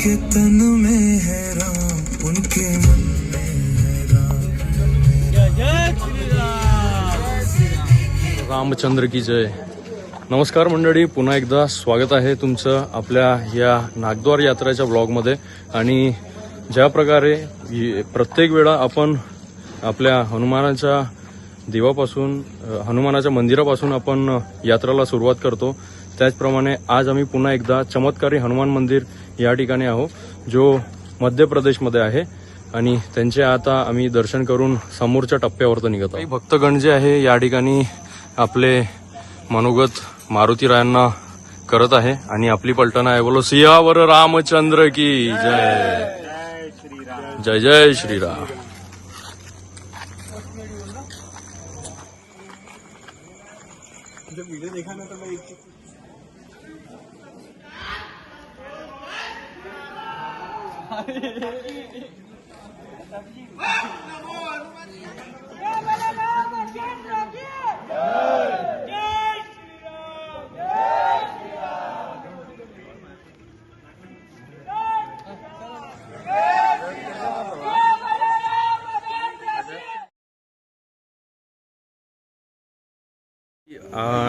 उनके तन में है राम, उनके मन में है राम। रामचंद्र की जय। नमस्कार मंडळी, पुन्हा एकदा स्वागत आहे तुमचं आपल्या या नागद्वार यात्रेच्या ब्लॉगमध्ये। आणि ज्या प्रकारे प्रत्येक वेळा आपण आपल्या हनुमानाच्या देवापासून हनुमानाच्या मंदिरापासून आपण यात्रेला सुरुवात करतो, त्याचप्रमाणे आज आम्ही पुन्हा एकदा चमत्कारी हनुमान मंदिर या ठिकाणी आहो, जो मध्य प्रदेशमध्ये आहे। आणि त्यांचे आता आम्ही दर्शन करून समोरच्या टप्प्यावर निघत आहोत। भक्तगण जे आहे या ठिकाणी आपले मनोगत मारुतीरायांना करत आहे आणि आपली पलटण आहे, बोलो सियावर रामचंद्र की जय। जय जय श्रीराम। वीडियो देखा ना तो मैं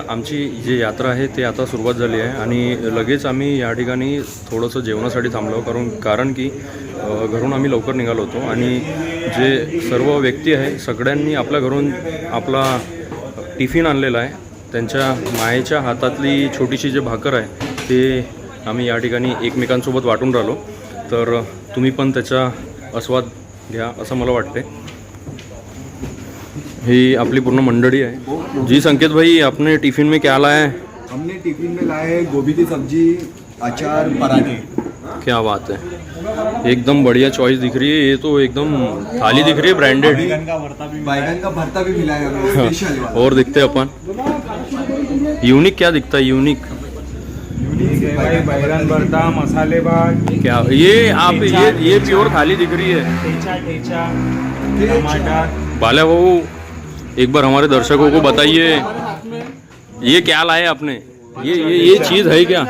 आमची जी यात्रा आहे ते आता सुरुवात झाली आहे आणि लगेच आम्ही या ठिकाणी थोडंसं जेवणासाठी थांबलो, कारण की घरून आम्ही लवकर निघालो होतो आणि जे सर्व व्यक्ती आहे सगळ्यांनी आपल्या घरून आपला टिफिन आणलेला आहे। त्यांच्या मायेच्या हातातली छोटीशी जे भाकर आहे ते आम्ही या ठिकाणी एकमेकांसोबत वाटून राहिलो, तर तुम्ही पण त्याचा आस्वाद घ्या असं मला वाटते। ही अपनी पूर्ण मंडली है। जी संकेत भाई, आपने टिफिन में क्या लाया है? हमने टिफिन में लाए हैं गोभी की सब्जी, अचार, पराठे। क्या बात है, एकदम बढ़िया चॉइस दिख रही है। ये तो एकदम थाली दिख रही है, ब्रांडेड। बैगन का भरता भी मिला है हमें, स्पेशल वाला। और दिखते अपन यूनिक, क्या दिखता है यूनिक? बैगन भरता, मसाले भात। क्या ये आप ये प्योर थाली दिख रही है। ठेचा, टमाटर। बाला बाबू, एक बार हमारे दर्शकों को बताइए ये क्या लाए आपने? ये चीज है क्या?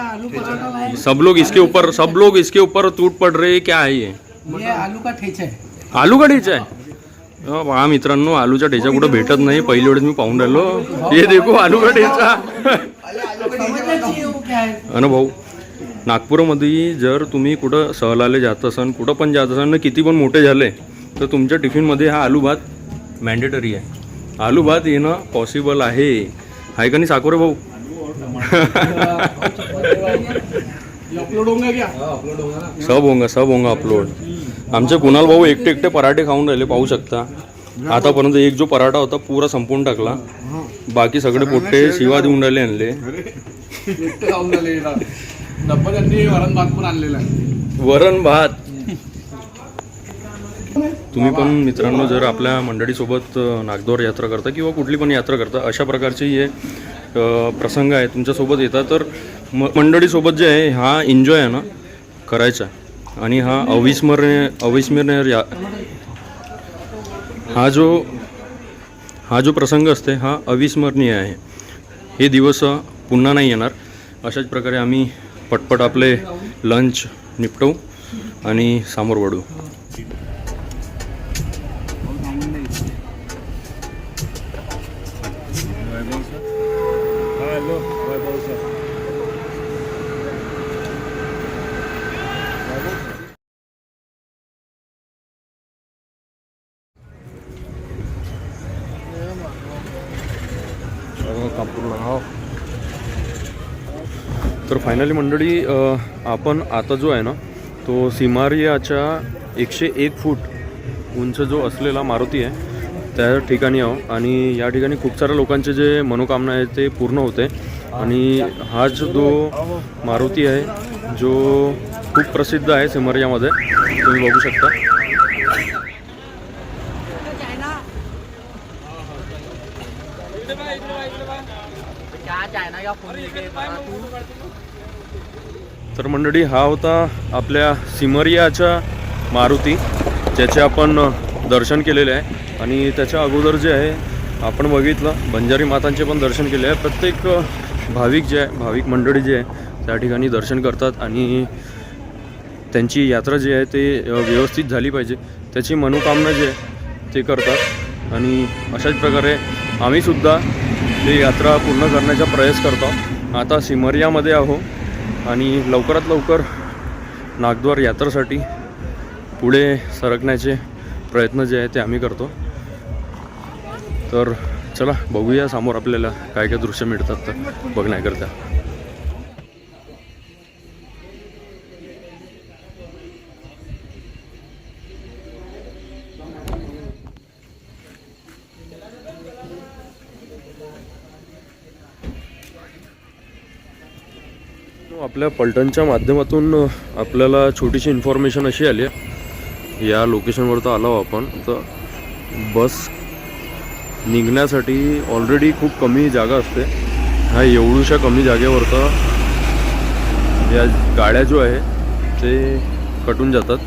सब लोग इसके ऊपर टूट पड़ रहे हैं, क्या है ये? आलू का ठेचा आहे। आलू का ठेचा आहे? पहा मित्रांनो, आलूचा ठेचा कुठं भेटत नाही, पहिली वेळेस मी पाहून राहिलो। ये देखो आलू का ठेचा। अन भाऊ, नागपूरमध्ये जर तुम्ही कुठं सहलाले जात असाल, कुठं पण जात असाल ना, किती पण मोठे झाले तर तुमच्या टिफिनमध्ये हा आलू भात मॅन्डेटरी आहे। आलू भात येणं पॉसिबल आहे का नाही साकोरे भाऊ? सब होगा अपलोड। आमचे कुणाल भाऊ एकटे पराठे खाऊन राहिले, पाहू शकता। आतापर्यंत एक जो पराठा होता पूरा संपून टाकला, बाकी सगळे पोट्टे शिवा देऊन राहिले आणले। वरण भात। तुम्ही पण मित्रांनो जर आपल्या मंडळीसोबत नागद्वार यात्रा करता किंवा कुठली पण यात्रा करता, अशा प्रकारचे हे प्रसंग आहे तुमच्यासोबत येतात, तर मंडळीसोबत जे आहे हा एन्जॉय आहे ना करायचा। आणि हा अविस्मरणीय हा जो प्रसंग असते हा अविस्मरणीय आहे। हे दिवस पुन्हा नाही येणार। अशाच प्रकारे आम्ही पटपट आपले लंच निपटवू आणि समोर वळू। तर फायनली मंडळी, आपण आता जो आहे ना तो सिमारियाच्या 101 फूट उंच जो असलेला मारुती आहे त्या ठिकाणी आहो। आणि या ठिकाणी खूप साऱ्या लोकांचे जे मनोकामना आहे ते पूर्ण होते। आणि हा जो मारुती आहे जो खूप प्रसिद्ध आहे सिमरियामध्ये, तुम्ही बघू शकता। तर मंडळी, हा होता आपल्या सिमरियाचा मारुती, ज्याचे आपण दर्शन केलेले आहे। आणि त्याच्या अगोदर जे आहे आपण बघितलं बंजारी मातांचे पण दर्शन केले आहे। प्रत्येक भाविक जे आहे, भाविक मंडळी जे आहे त्या ठिकाणी दर्शन करतात आणि त्यांची यात्रा जी आहे ते व्यवस्थित झाली पाहिजे त्याची मनोकामना जी आहे ते करतात. आणि अशाच प्रकारे आम्हीसुद्धा ते यात्रा पूर्ण करण्याचा प्रयास करतो. आता सिमरियामध्ये आहो आणि लवकरात लवकर नागद्वार यात्रेसाठी पुढे सरकण्याचे प्रयत्न जे आहे ते आम्ही करतो. तर चला बघूया समोर आपल्याला काय काय दृश्य मिळतात तर बघण्याकरता. आपल्या पलटणच्या माध्यमातून आपल्याला छोटीशी इन्फॉर्मेशन अशी आली आहे. या लोकेशनवर तर आलो आपण, तर बस निघण्यासाठी ऑलरेडी खूप कमी जागा असते. ह्या एवढ्याशा कमी जागेवर तर या गाड्या जो आहे ते कटून जातात.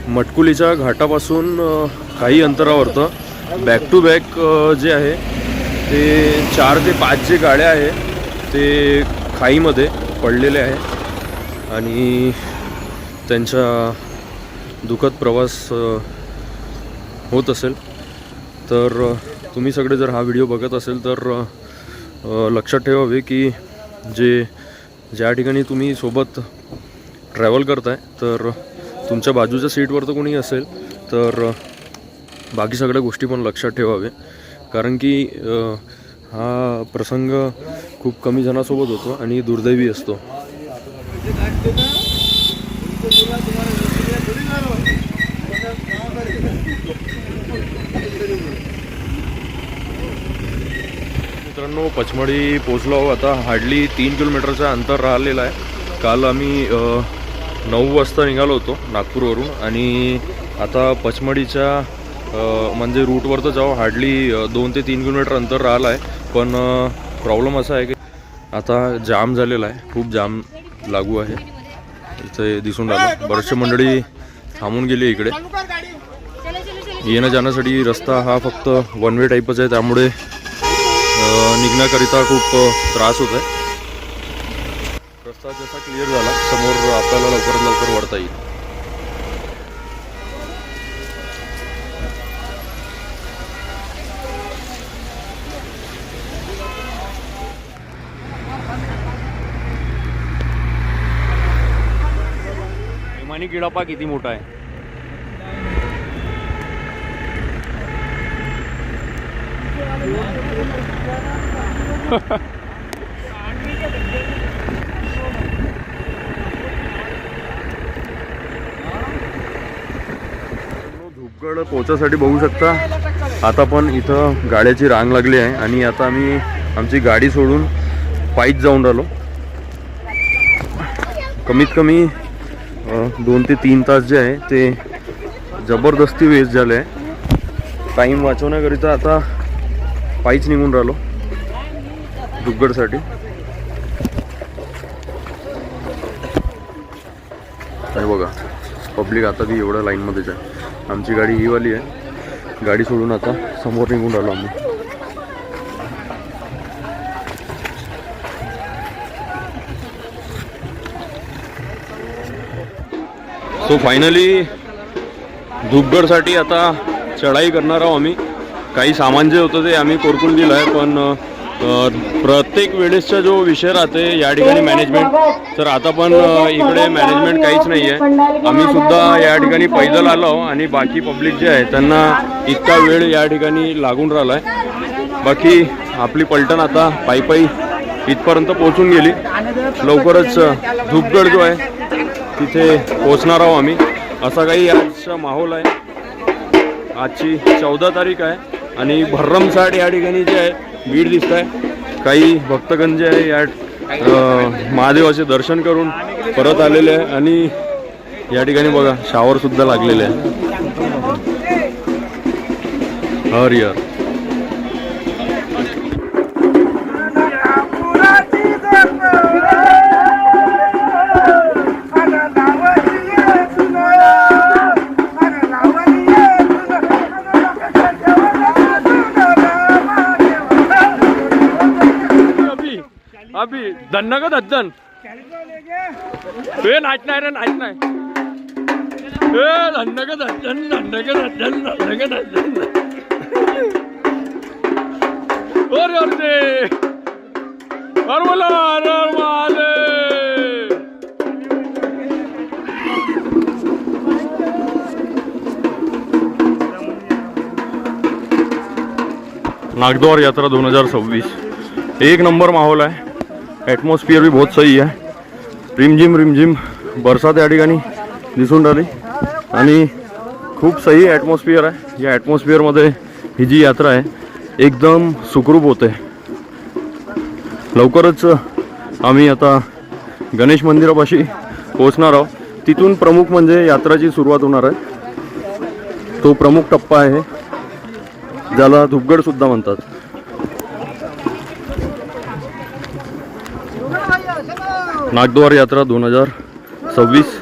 मटकुलीच्या घाटापासून काही अंतरावर तर बॅक टू बॅक जे आहे ते 4 ते 5 जे गाड्या आहे ते खाईमध्ये पडलेले आहे आणि त्यांचा दुःखद प्रवास होत असेल. तर तुम्ही सगळे जर हा व्हिडिओ बघत असेल तर लक्षात ठेवावे की ज्या ठिकाणी तुम्ही सोबत ट्रॅव्हल करताय तर तुमच्या बाजूच्या सीटवर तर कोणी असेल तर बाकी सगळ्या गोष्टी पण लक्षात ठेवावे. कारण की हा प्रसंग खूप कमी जणांसोबत होतो आणि दुर्दैवी असतो. मित्रांनो, पचमढी पोचलो आहोत. आता हार्डली 3 किलोमीटरचं अंतर राहिलेलं आहे. काल आम्ही 9 वाजता निघालो होतो नागपूरवरून आणि आता पचमढीच्या म्हणजे रूटवर तर जाऊ हार्डली 2 ते 3 किलोमीटर अंतर राहिलं आहे. पण प्रॉब्लेम असा आहे की आता जाम झालेला आहे, खूप जाम लागू आहे. इथे दिसून राहिलं बरेचसे मंडळी थांबून गेली इकडे. येण्या जाण्यासाठी रस्ता हा फक्त वन वे टाईपच आहे, त्यामुळे निघण्याकरिता खूप त्रास होत आहे. रस्ता जसा क्लिअर झाला समोर आपल्याला लवकरात लवकर वळता येईल. हिमानी किडापा किती मोठा आहे. धूपगड पोहोचायसाठी बघू शकता आता पण इथं गाड्याची रांग लागली आहे आणि आता आम्ही आमची गाडी सोडून पायीच जाऊन राहिलो. कमीत कमी 2 ते 3 तास जे आहे ते जबरदस्ती वेस्ट झाले आहे. टाईम वाचवण्याकरिता आता पायीच निघून राहिलो धूपगडसाठी. हे बघा पब्लिक आता बी एवढ्या लाईनमध्येच आहे. आमची गाडी ही वाली आहे. गाडी सोडून आता समोर निघून राहिलो आम्ही. सो फायनली धूपगडसाठी आता चढाई करणार आहोत आम्ही. काही सामान जे होतं ते आम्ही कोरकून दिलं आहे, पण प्रत्येक वेळेसचा जो विषय राहते या ठिकाणी मॅनेजमेंट, तर आता पण इकडे मॅनेजमेंट काहीच नाही आहे. आम्ही सुद्धा या ठिकाणी पैदल आलो आणि बाकी पब्लिक जे आहे त्यांना इतका वेळ या ठिकाणी लागून राहिला आहे. बाकी आपली पलटण आता पायी पायी इथपर्यंत पोहोचून गेली. लवकरच धूपगड जो आहे तिथे पोहोचणार आहोत आम्ही. असा काही आजचा माहोल आहे. आजची 14 तारीख आहे आणि भर्रमसाठ या ठिकाणी जे आहे भीड दिसत आहे. काही भक्तगण जे आहे या महादेवाचे दर्शन करून परत आलेले आहे आणि या ठिकाणी बघा शावर सुद्धा लागलेले आहे. हर हर अभी धन्न का धज्जन नाच नाही रे, नाच नाही. नागद्वार यात्रा 2026 एक नंबर माहौल है, एटमॉस्फियर भी बहुत सही है. रिमझिम बरसात या ठिकाणी दिसून राहिली आणि खूप सही ॲटमॉस्फियर आहे. या ॲटमॉस्फियरमध्ये ही जी यात्रा आहे एकदम सुखरूप होते. लवकरच आम्ही आता गणेश मंदिरापाशी पोहोचणार आहोत. तिथून प्रमुख म्हणजे यात्राची सुरुवात होणार आहे. तो प्रमुख टप्पा आहे ज्याला धुपगड सुद्धा म्हणतात. नागद्वार यात्रा 2026.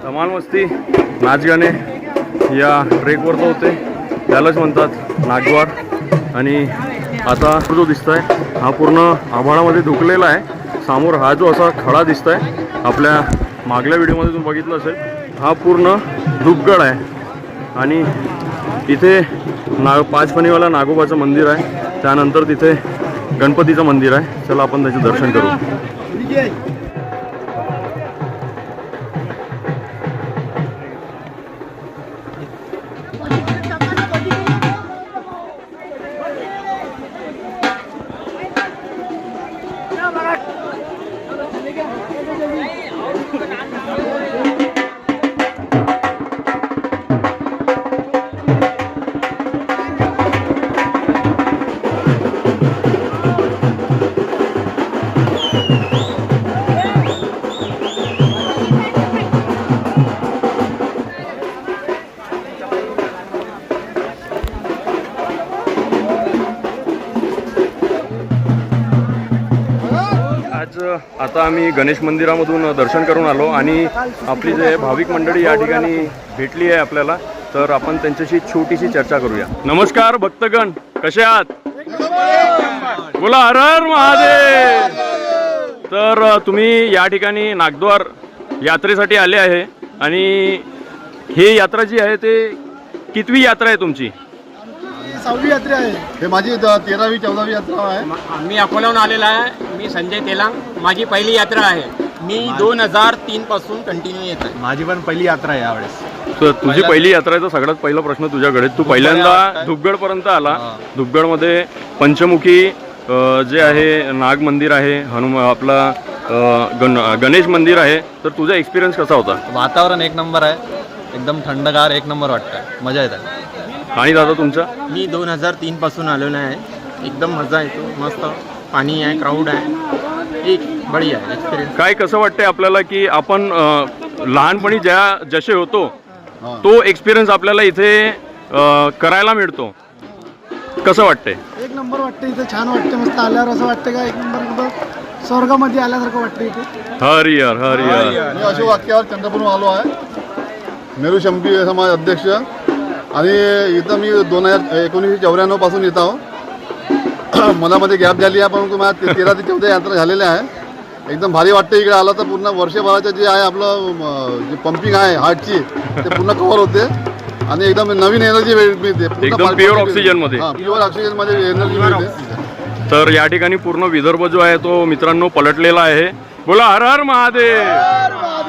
धमाल मस्ती नाच गाणे या ट्रेकवर तर होते, त्यालाच म्हणतात नागद्वार. आणि आता जो दिसतोय हा पूर्ण आभाळामध्ये धुकलेला आहे. समोर हा जो असा खडा दिसतोय आपल्या मागल्या व्हिडिओमध्ये तुम्ही बघितलं असेल, हा पूर्ण धुपगड आहे. आणि इथे पाचपणीवाला नागोबाचं मंदिर आहे. त्यानंतर तिथे गणपतीचं मंदिर आहे. चला आपण त्याचे दर्शन करू. आता आम्ही गणेश मंदिरामधून दर्शन करून आलो आणि आपली जे भाविक मंडळी या ठिकाणी भेटली आहे आपल्याला, तर आपण त्यांच्याशी छोटीशी चर्चा करूया. नमस्कार भक्तगण, कसे आहात? बोला हर हर महादेव. तर तुम्ही या ठिकाणी नागद्वार यात्रेसाठी आले आहे आणि ही यात्रा जी आहे ते कितवी यात्रा आहे तुमची? 6वी यात्रा आहे. हे माझी 13वी 14वी यात्रा आहे. मी अकोल्याहून आलेला आहे. मी संजय तेलांग. माझी पहिली यात्रा आहे. मी 2003 पासून कंटिन्यू येत आहे. माझी पण पहिली यात्रा आहे यावेळेस. तर तुझी पहिली यात्रा आहे, तर सगळ्यात पहिला प्रश्न तुझ्याकडे, तू पहिल्यांदा धुपगड पर्यंत आला. धुपगडमध्ये पंचमुखी जे आहे नाग मंदिर आहे, आपला गणेश मंदिर आहे, तर तुझा एक्सपिरियन्स कसा होता? वातावरण एक नंबर आहे, एकदम थंडगार, एक नंबर वाटतं, मजा येते. आणि दादा तुमचा? मी 2003 पासून आलेलो आहे. एकदम मजा येतो, मस्त पाणी आहे, क्राऊड आहे, एक बढिया एक्सपिरियन्स. काय कसं वाटतंय आपल्याला की आपण लहानपणी जसे होतो तो एक्सपिरियन्स आपल्याला इथे करायला मिळतो, कसं वाटतंय? एक नंबर वाटतं इथे, छान वाटतं. मस्त आल्यावर असं वाटतं का एक नंबर स्वर्गामध्ये आल्यासारखं वाटतं इथे. हरिहर हरिहर. मी अशोक वाक्यावर चंद्रपूरहून आलो आहे, मेरू शंपी समाज अध्यक्ष. आणि इथं मी 1994 पासून येत आहो. मनामध्ये गॅप झाली आहे, परंतु माझ्या 13 ते 14 यात्रा झालेल्या आहे. एकदम भारी वाटते. इकडे आलं तर पूर्ण वर्षभराचं जे आहे आपलं जे पंपिंग आहे हार्टची ते पूर्ण कव्हर होते आणि एकदम नवीन एनर्जी मिळते. एकदम प्युअर ऑक्सिजन मध्ये. प्युअर ऑक्सिजन मध्ये एनर्जी मिळते. तर या ठिकाणी पूर्ण विदर्भ जो आहे तो मित्रांनो पलटलेला आहे. बोला हर हर महादेव.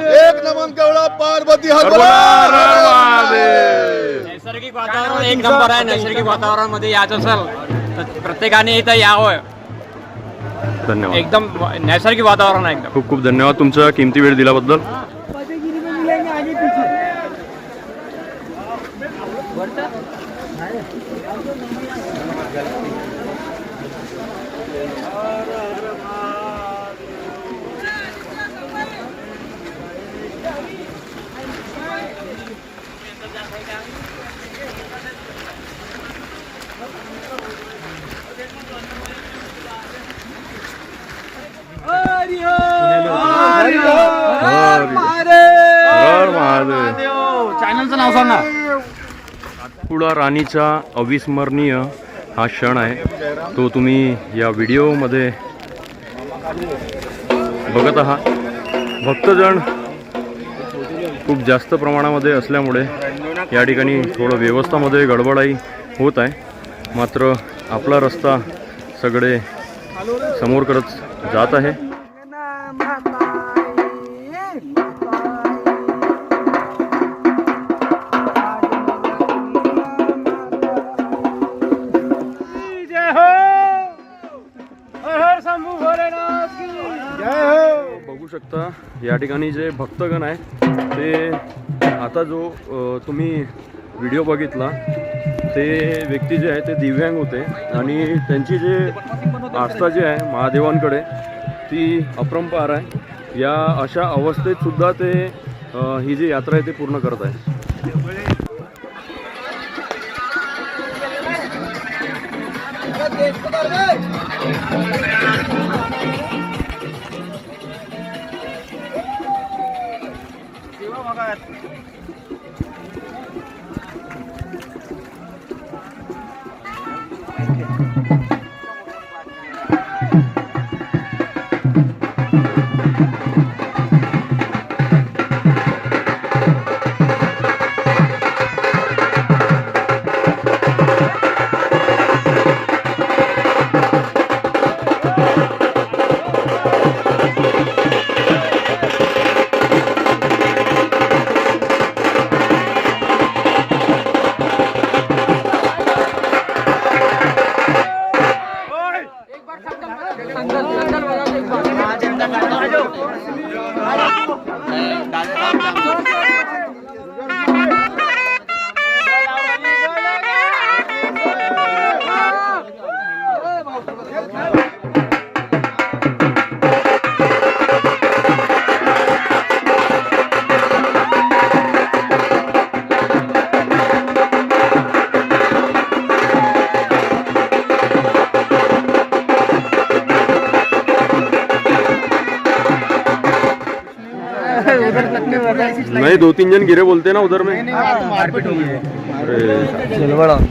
एक नमन केवढा पार्वती हर बोला हर हर महादेव. नैसर्गिक वातावरण एक नंबर आहे. नैसर्गिक वातावरणामध्ये यायचं असेल तर प्रत्येकाने इथं यावं. धन्यवाद. एकदम नैसर्गिक वातावरण आहे एकदम. खूप खूप धन्यवाद तुमचा किमती वेळ दिल्याबद्दल. हर महादेव. चॅनलचं नाव सांगा. सातपुडा राणीचा अविस्मरणीय हा क्षण आहे, तो तुम्ही या व्हिडिओमध्ये बघत आहात. भक्तजन खूप जास्त प्रमाणामध्ये असल्यामुळे या ठिकाणी थोडं व्यवस्थामध्ये गडबडाई होत आहे. मात्र आपला रस्ता सगळे समोर करत जात आहे. बघू शकता या ठिकाणी जे भक्तगण आहे ते आता जो तुम्ही व्हिडिओ बघितला ते व्यक्ती जे आहे ते दिव्यांग होते आणि त्यांची जे आस्था जी आहे महादेवांकडे ती अपरंपार आहे. या अशा अवस्थेत सुद्धा ते ही जी यात्रा आहे ते पूर्ण करत आहे. नहीं 2-3 जन गिरे बोलते ना उधर में. मारपीट हो गई.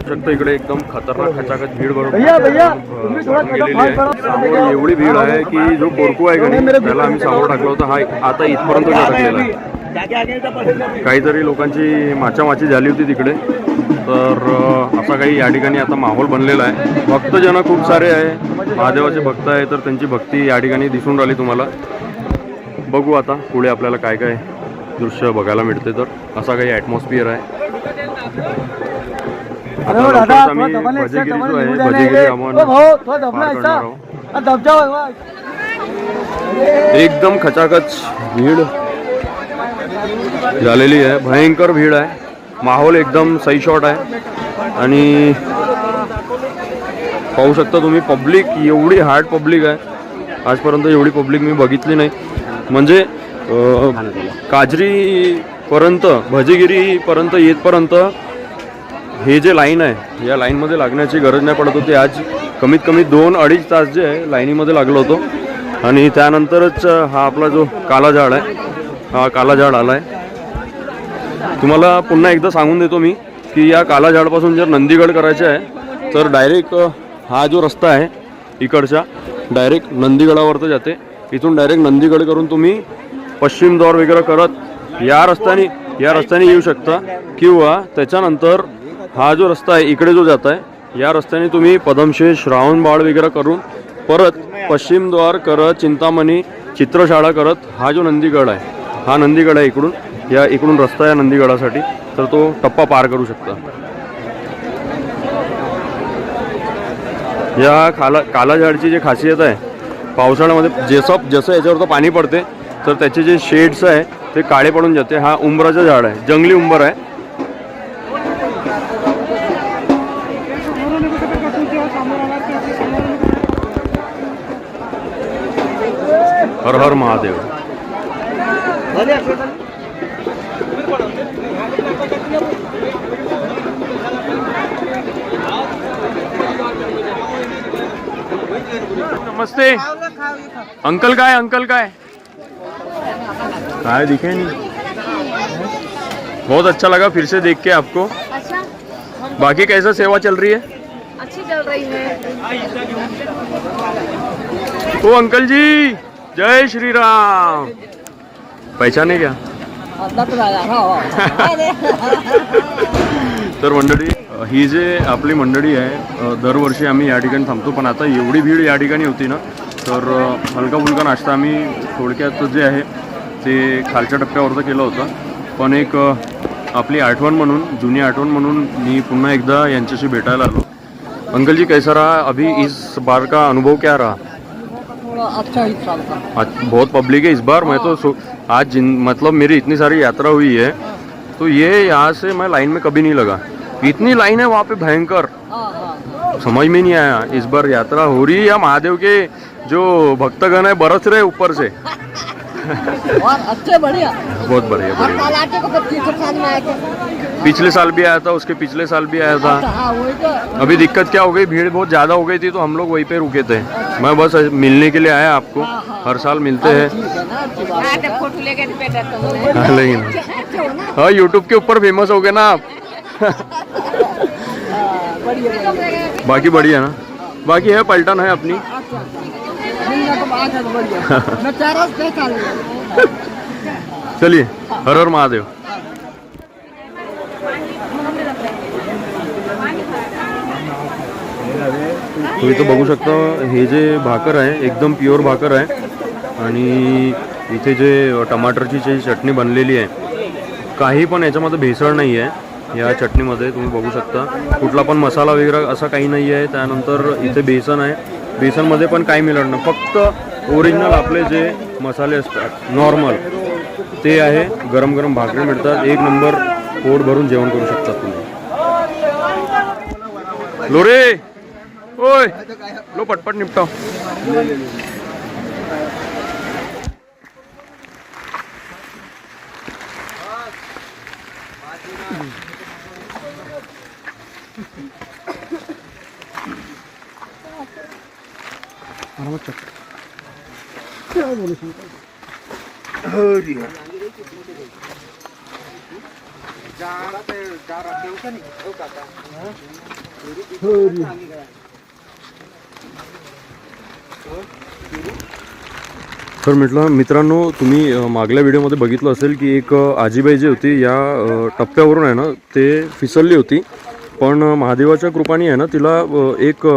शकतो इकडे एकदम खतरनाक खचाखच भीड बरोबर गेलेली आहे. समोर एवढी भीड आहे की जो कोरकू आहे का नाही त्याला आम्ही समोर टाकला होता हा आता इथपर्यंत अडकलेला आहे. काहीतरी लोकांची माचामाची झाली होती तिकडे. तर असा काही या ठिकाणी आता माहोल बनलेला आहे. भक्तजन खूप सारे आहे. महादेवाचे भक्त आहे तर त्यांची भक्ती या ठिकाणी दिसून राहिली तुम्हाला. बघू आता पुढे आपल्याला काय काय दृश्य बघायला मिळते. तर असा काही ॲटमॉस्फिअर आहे. भजीगिरी जो आहे भजीगिरी आपण एकदम खचाखच भीड झालेली आहे. भयंकर भीड आहे. माहोल एकदम सही शॉट आहे आणि पाहू शकता तुम्ही पब्लिक एवढी हार्ड पब्लिक आहे. आजपर्यंत एवढी पब्लिक मी बघितली नाही. म्हणजे काजरीपर्यंत भजीगिरीपर्यंत येतपर्यंत हे जे लाईन आहे या लाईनमध्ये लागण्याची गरज नाही पडत होती. आज कमीत कमी 2-2.5 तास जे आहे लाईनीमध्ये लागलो होतो. आणि त्यानंतरच हा आपला जो काला झाड आहे हा काला झाड आला आहे. तुम्हाला पुन्हा एकदा सांगून देतो मी की या काला झाडपासून जर नंदीगड करायचं आहे तर डायरेक्ट हा जो रस्ता आहे इकडच्या डायरेक्ट नंदीगडावर जाते. इथून डायरेक्ट नंदीगड करून तुम्ही पश्चिम द्वार वगैरे करत या रस्त्याने येऊ शकता, किंवा त्याच्यानंतर हा जो रस्ता आहे इकडे जो जात आहे या रस्त्याने तुम्ही पदमशेष, श्रावणबाळ वगैरे करून परत पश्चिम द्वार करत चिंतामणी, चित्रशाळा करत हा जो नंदीगड आहे, हा नंदीगड आहे इकडून रस्ता आहे नंदीगडासाठी, तर तो टप्पा पार करू शकता. या काला झाडची जी खासियत आहे, पावसाळ्यामध्ये जसं याच्यावरचं पाणी पडते तर त्याचे जे शेड्स आहे ते काळे पडून जाते. हा उंबराचं झाड आहे, जंगली उंबर आहे. हर हर महादेव. नमस्ते अंकल, काय दिखे नहीं. बहुत अच्छा लगा फिर से देख के आपको. अच्छा, बाकी कैसा सेवा चल रही है? अच्छी चल रही है. ओ अंकल जी, जय श्री राम. पहचाने क्या? तर मंडळी, ही जे आपली मंडळी आहे, दरवर्षी आम्ही या ठिकाणी थांबतो, पण आता एवढी भीड या ठिकाणी होती ना, तर हलका फुलका नाश्ता आम्ही थोडक्यात जे आहे ते खालच्या टप्प्यावरचं केलं होतं. पण एक आपली आठवण म्हणून, जुनी आठवण म्हणून मी पुन्हा एकदा यांच्याशी भेटायला आलो. अंकल जी, कैसा रहा अभी इस बार का अनुभव, क्या रहा? अच्छा ही साल का. बहुत पब्लिक है इस बार. मैं तो आज मतलब मेरी इतनी सारी यात्रा हुई है, तो ये यहाँ से मैं लाइन में कभी नहीं लगा. इतनी लाइन है वहाँ पे भयंकर, समझ में नहीं आया इस बार यात्रा हो रही है या महादेव के जो भक्तगण है बरस रहे ऊपर से. और अच्छे बढ़िया. बहुत बढ़िया. आटे को 25 साल में आए थे. पिछले साल भी आया था, उसके पिछले साल भी आया था. हाँ वही तो. अभी दिक्कत क्या हो गई, भीड़ बहुत ज़्यादा हो गई थी, तो हम लोग वहीं पे रुके थे. मैं बस मिलने के लिए आया आपको. हर साल मिलते हैं. फोटो लेके लेकिन हाँ, यूट्यूब के ऊपर फेमस हो गए ना आप. बाकी बढ़िया ना. बाकी है पलटन है अपनी. चलिए, हर हर महादेव. तुम्ही इथं बघू शकता, हे जे भाकर आहे एकदम प्युअर भाकर आहे. आणि इथे जे टमाटरची जी चटणी बनलेली आहे, काही पण याच्यामध्ये भेसळ नाही आहे. या चटणीमध्ये तुम्ही बघू शकता कुठला पण मसाला वगैरे असा काही नाही आहे. त्यानंतर इथे बेसन आहे, बेसनमध्ये पण काही मिळणार नाही, फक्त ओरिजिनल आपले जे मसाले असतात नॉर्मल ते आहे. गरम गरम भाकरी मिळतात, एक नंबर. पोट भरून जेवण करू शकतात तुम्ही. लो रे, ओय लो, पटपट निपटाव. तर मित्रांनो, तुम्ही मागल्या व्हिडिओमध्ये बघितलं असेल की एक आजीबाई जी होती या टप्प्यावरून आहे ना ते फिसलली होती. पण महादेवाच्या कृपाने आहे ना तिला एक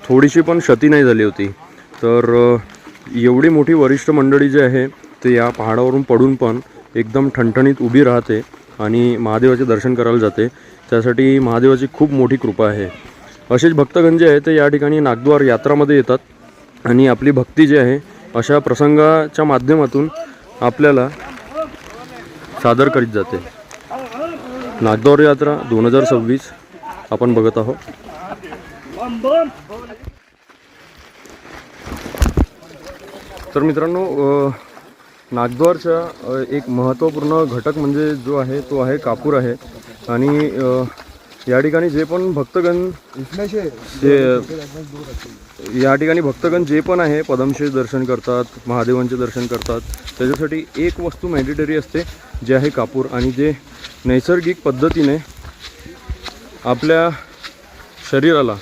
थोडीशी पण क्षती नाही झाली होती. तर एवढी मोठी वरिष्ठ मंडळी जी आहे ते या पहाडावरून पडून पण एकदम ठणठणीत उभी राहते आणि महादेवाचे दर्शन करायला जाते. त्यासाठी महादेवाची खूप मोठी कृपा आहे. असेच भक्तगण जे आहे ते या ठिकाणी नागद्वार यात्रामध्ये येतात आणि आपली भक्ती जी आहे अशा प्रसंगाच्या माध्यमातून आपल्याला सादर करीत जाते. नागद्वार यात्रा 2026 आपण बघत आहोत. तर मित्रांनो, नागद्वारचा एक महत्त्वपूर्ण घटक म्हणजे जो आहे तो आहे कापूर आहे. आणि या ठिकाणी जे पण भक्तगण या ठिकाणी भक्तगण जे पण आहे पदमशेष दर्शन करतात, महादेवांचे दर्शन करतात, त्याच्यासाठी एक वस्तू मॅन्डेटरी असते जे आहे कापूर. आणि जे नैसर्गिक पद्धतीने आपल्या शरीराला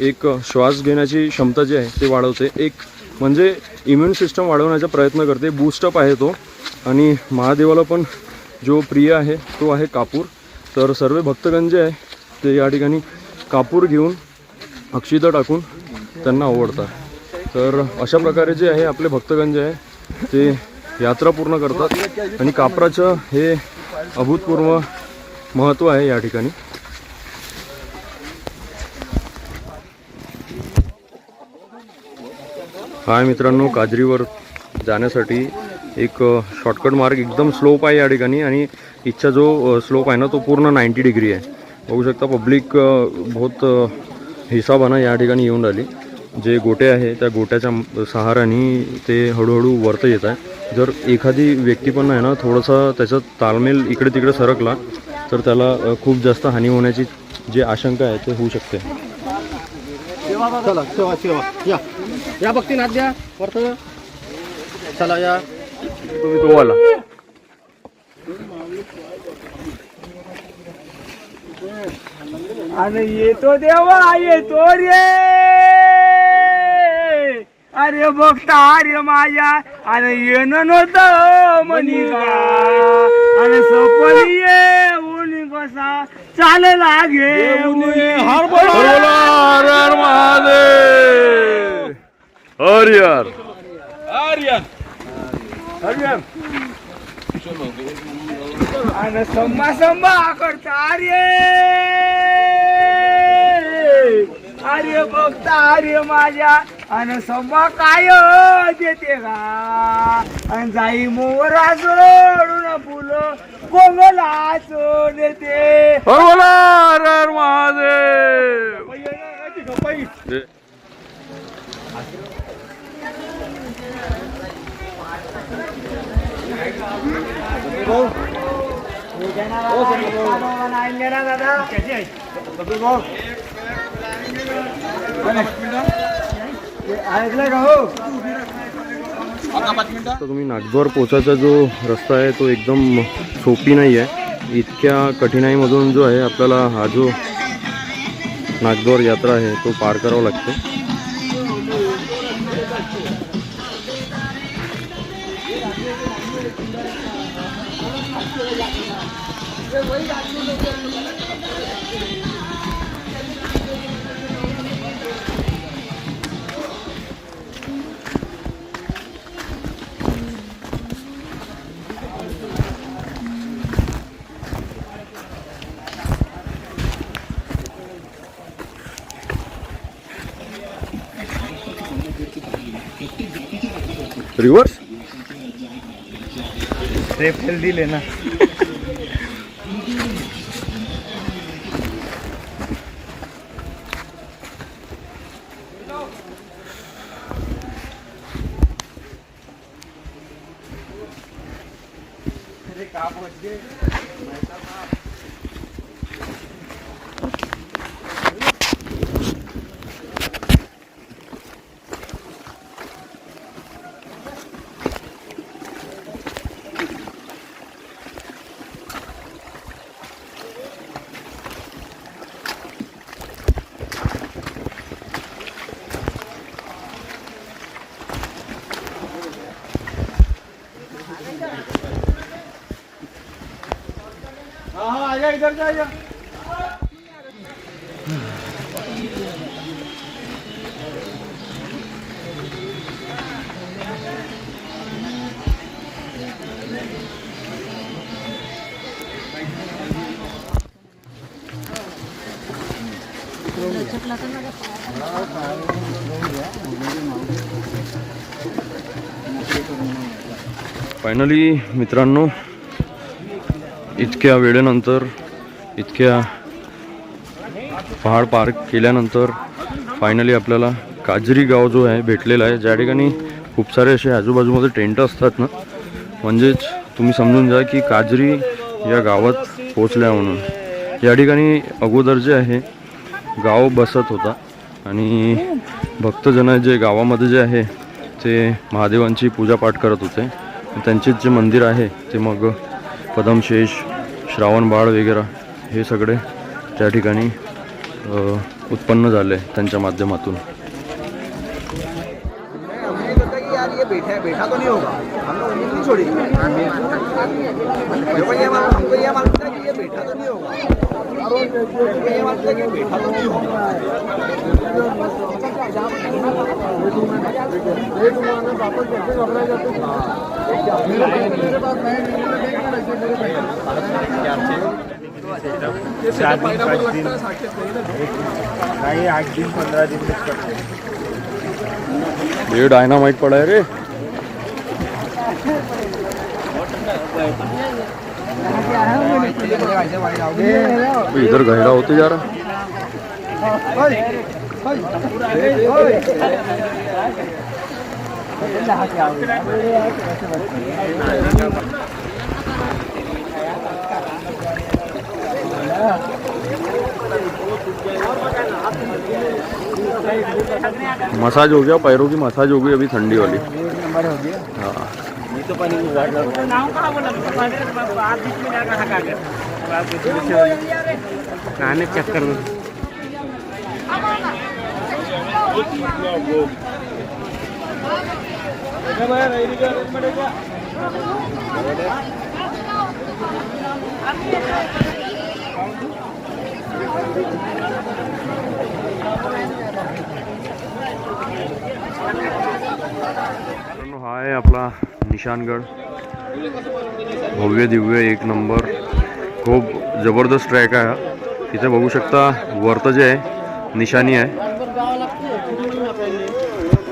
एक श्वास घेण्याची क्षमता जी आहे ते वाढवते, एक म्हणजे इम्युन सिस्टम वाढवण्याचा प्रयत्न करते, बूस्टअप आहे तो. आणि महादेवाला पण जो प्रिय आहे तो आहे कापूर. तर सर्व भक्तगण जे आहे ते या ठिकाणी कापूर घेऊन अक्षिता टाकून त्यांना आवडतात. तर अशा प्रकारे जे आहे आपले भक्तगण जे आहे ते यात्रा पूर्ण करतात आणि कापराचं हे अभूतपूर्व महत्त्व आहे या ठिकाणी. हाय मित्रांनो, काजरीवर जाण्यासाठी एक शॉर्टकट मार्ग एकदम स्लोप आहे या ठिकाणी आणि इथचा जो स्लोप आहे ना तो पूर्ण 90 डिग्री आहे. बघू शकता पब्लिक बहुत हिसाबानं या ठिकाणी येऊन राहिली. जे गोटे आहे त्या गोट्याच्या सहाऱ्याने ते हळूहळू वरती येत आहे. जर एखादी व्यक्ती पण आहे ना थोडासा त्याचा ताळमेल इकडे तिकडे सरकला तर त्याला खूप जास्त हानी होण्याची जी आशंका आहे ते होऊ शकते. चला सेवा सेवा या भक्ती नाथ द्या परत चला या तुम्ही तो आला. आणि येतो देवा येतो रे, अरे बघता अरे माझ्या आणि येणं नव्हतं म्हणी का, आणि सपनी येऊन कसा चाल लागे हर महादेव, हर यार आणि संभा करता रे, अरे बघता अरे माझ्या आणि संभा काय देते का, आणि जाई मोरा सोडून फुलं कोंगलाच देते. हर महादेव. तर तुम्ही नागद्वार पोचायचा जो रस्ता आहे तो एकदम सोपी नाही आहे. इतक्या कठीणाईमधून जो आहे आपल्याला हा जो नागद्वार यात्रा आहे तो पार करावा लागते. रिवर्स रेफेल दिले ना. इधर जाइए. फायनली मित्रांनो, इतक्या वेळेनंतर इतक्या पहाड पार केल्यानंतर फायनली आपल्याला काजरी गाव जो आहे भेटलेला आहे, ज्या ठिकाणी खूप सारे असे आजूबाजूमध्ये टेंट असतात ना, म्हणजेच तुम्ही समजून जा की काजरी या गावात पोचल्या म्हणून. या ठिकाणी अगोदर जे आहे गाव बसत होता आणि भक्तजन जे गावामध्ये जे आहे ते महादेवांची पूजापाठ करत होते. त्यांचेच जे मंदिर आहे ते मग पदमशेष, श्रावणबाळ वगैरे हे सगळे त्या ठिकाणी उत्पन्न झाले त्यांच्या माध्यमातून. यार ये बैठा तो नहीं होगा, हमने उम्मीद नहीं छोड़ी। हमको ये मालूम था कि ये बैठा तो नहीं होगा, ये मालूम था कि बैठा तो नहीं होगा। नहीं 8 दिन 15 दिन तक करते हैं। ये डायनामाइट पड़ा है रे. इधर गहरा होते जा रहा. मसाज हो गया, पैरों की मसाज हो गई अभी ठंडी वाली. हाँ चक्कर में हा आहे आपला निशानगड. भव्य दिव्य एक नंबर, खूप जबरदस्त ट्रॅक आहे हा. इथे बघू शकता वरतं जे आहे निशाणी आहे.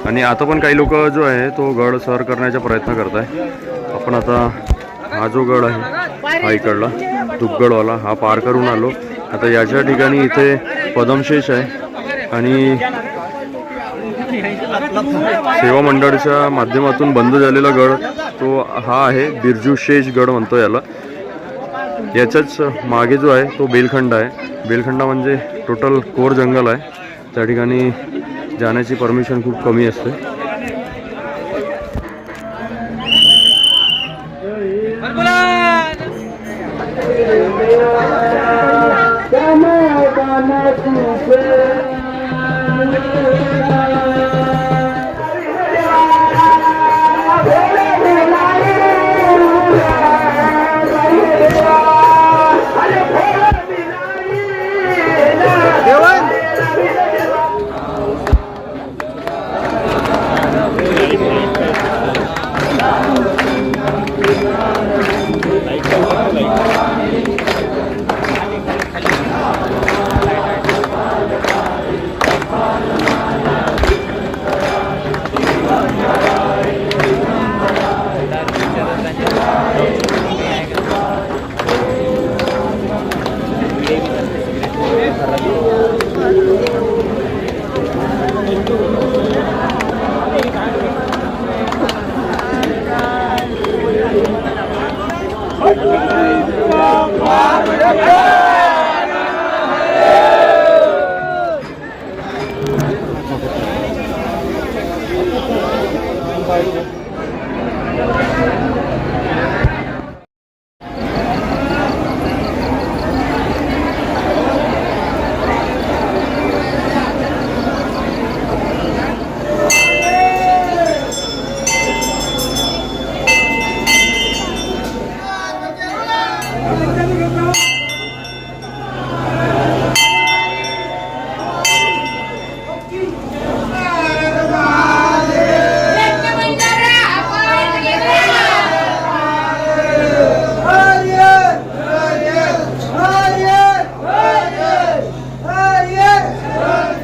आणि आता पण काही लोक जो आहे तो गड सर करण्याचा प्रयत्न करत आहे. आपण आता हा जो गड आहे हा इकडला दुग्गडवाला हा पार करून आलो. आता याच्या ठिकाणी इथे पदमशेष आहे आणि सेवा मंडळाच्या माध्यमातून बंद झालेला गड तो हा आहे. बिरजू शेष गड म्हणतो याला. याच्याच मागे जो आहे तो बेलखंड आहे. बेलखंडा म्हणजे टोटल कोर जंगल आहे. त्या ठिकाणी जाण्याची परमिशन खूप कमी असते.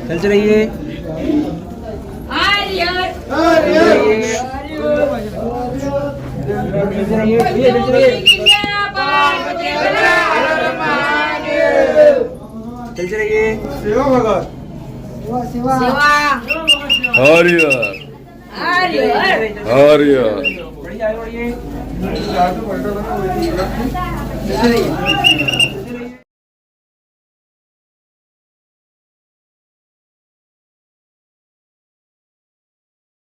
चलते रहिए. चलते रहिए. सेवा भगत हरियर हरियर. बढ़िया.